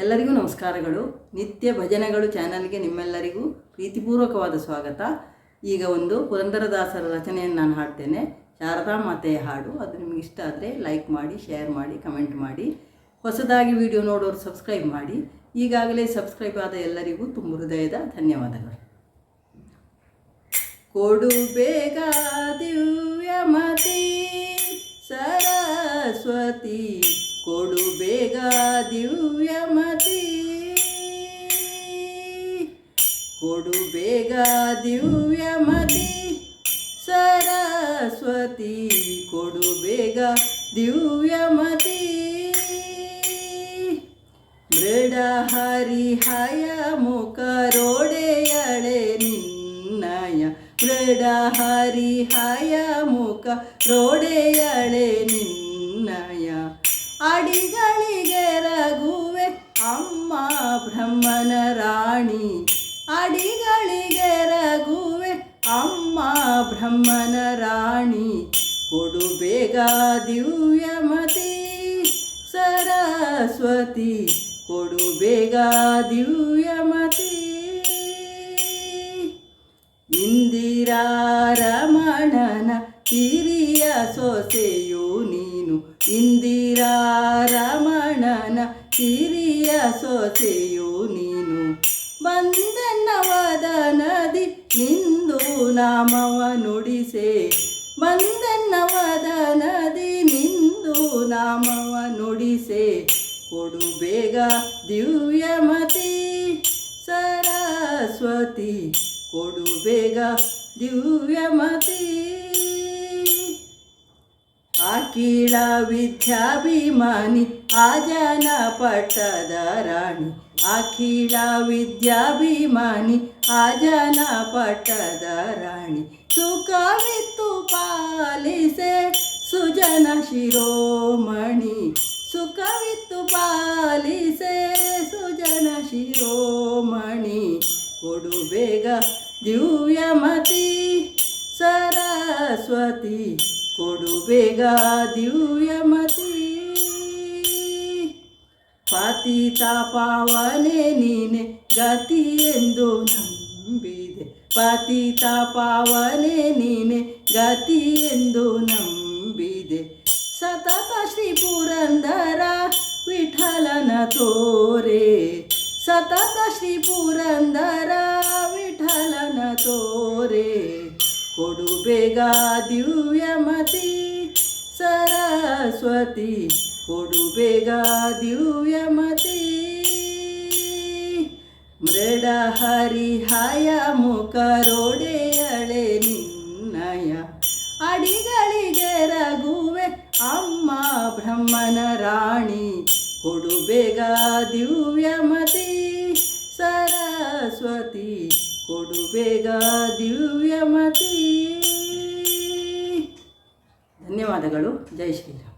ಎಲ್ಲರಿಗೂ ನಮಸ್ಕಾರಗಳು. ನಿತ್ಯ ಭಜನೆಗಳು ಚಾನಲ್ಗೆ ನಿಮ್ಮೆಲ್ಲರಿಗೂ ಪ್ರೀತಿಪೂರ್ವಕವಾದ ಸ್ವಾಗತ. ಈಗ ಒಂದು ಪುರಂದರದಾಸರ ರಚನೆಯನ್ನು ನಾನು ಹಾಡ್ತೇನೆ. ಶಾರದಾ ಮಾತೆಯ ಹಾಡು. ಅದು ನಿಮಗೆ ಇಷ್ಟ ಆದರೆ ಲೈಕ್ ಮಾಡಿ, ಶೇರ್ ಮಾಡಿ, ಕಮೆಂಟ್ ಮಾಡಿ. ಹೊಸದಾಗಿ ವಿಡಿಯೋ ನೋಡೋರು ಸಬ್ಸ್ಕ್ರೈಬ್ ಮಾಡಿ. ಈಗಾಗಲೇ ಸಬ್ಸ್ಕ್ರೈಬ್ ಆದ ಎಲ್ಲರಿಗೂ ತುಂಬ ಹೃದಯದ ಧನ್ಯವಾದಗಳು. ಕೊಡು ಬೇಗ ದಿವ್ಯಮತಿ ಸರಸ್ವತಿ, ಕೊಡು ಬೇಗ ದಿವ್ಯಮತಿ, ಕೊಡು ಬೇಗ ದಿವ್ಯಮತಿ ಸರಸ್ವತಿ, ಕೊಡು ಬೇಗ ದಿವ್ಯಮತಿ. ಮೃಡ ಹರಿಹಯ ಮುಖರೋಡೆಯಳೆ ನಿನ್ನಯ, ಮೃಡ ಹರಿಹಯ ಮುಖ ರೋಡೆಯಳೆ ನಿನ್ನಯ. ಅಡಿಗಳಿಗೆ ರಘುವೆ ಅಮ್ಮ ಬ್ರಹ್ಮನ ರಾಣಿ, ಅಡಿಗಳಿಗೆ ರಘುವೆ ಅಮ್ಮ ಬ್ರಹ್ಮನ ರಾಣಿ. ಕೊಡು ಬೇಗ ದಿವ್ಯಮತಿ ಸರಸ್ವತಿ, ಕೊಡು ಬೇಗ ದಿವ್ಯಮತಿ. ಇಂದಿರಾ ರಮಣನ ಹಿರಿಯ ಸೊಸೆಯು ನೀನು, ಇಂದಿರಾ ರಮಣನ ಹಿರಿಯ ಸೊಸೆಯು ನೀನು. ಬಂದೆನ್ನ ವದನದಿ ನಿಂದು ನಾಮವ ನುಡಿಸೆ, ಬಂದೆನ್ನ ವದನದಿ ನಿಂದು ನಾಮವ ನುಡಿಸೆ. ಕೊಡು ಬೇಗ ದಿವ್ಯಮತಿ ಸರಸ್ವತಿ, ಕೊಡು ಬೇಗ ದಿವ್ಯಮತಿ. ಅಖಿಲ ವಿದ್ಯಾಭಿಮಾನಿ ಆಜನ ಪಟ್ಟದ ರಾಣಿ, ಅಖಿಲ ವಿದ್ಯಾಭಿಮಾನಿ ಆಜನ ಪಟ್ಟದ ರಾಣಿ. ಸುಖವಿತ್ತು ಪಾಲಿಸೆ ಸುಜನ ಶಿರೋಮಣಿ, ಸುಖವಿತ್ತು ಪಾಲಿಸೆ ಸುಜನ ಶಿರೋಮಣಿ. ಕೊಡು ಬೇಗ ದಿವ್ಯಮತಿ ಸರಸ್ವತಿ, ಕೊಡು ಬೇಗ ದಿವ್ಯಮತಿ. ಪತಿತ ಪಾವನೆ ನೀನೆ ಗತಿ ಎಂದು ನಂಬಿದೆ, ಪತಿತ ಪಾವನೆ ನೀನೆ ಗತಿ ಎಂದು ನಂಬಿದೆ. ಸತತ ಶ್ರೀ ಪುರಂದರ ವಿಠಲನ ತೋರೆ, ಸತತ ಶ್ರೀ ಪುರಂದರ ವಿಠಲನ ತೋರೆ. ಕೊಡು ಬೇಗ ದಿವ್ಯಮತಿ ಸರಸ್ವತಿ, ಕೊಡು ಬೇಗ ದಿವ್ಯಮತಿ. ಮೃಡ ಹರಿಹಯ ಮುಖರೋಡೆಯಳೆ ನಿನ್ನಯ, ಅಡಿಗಳಿಗೆ ರಘುವೆ ಅಮ್ಮ ಬ್ರಹ್ಮನ ರಾಣಿ. ಕೊಡು ಬೇಗ ದಿವ್ಯಮತಿ ಸರಸ್ವತಿ, ಕೊಡು ಬೇಗ ದಿವ್ಯಮತಿ. ಧನ್ಯವಾದಗಳು. ಜೈ ಶ್ರೀರಾಮ್.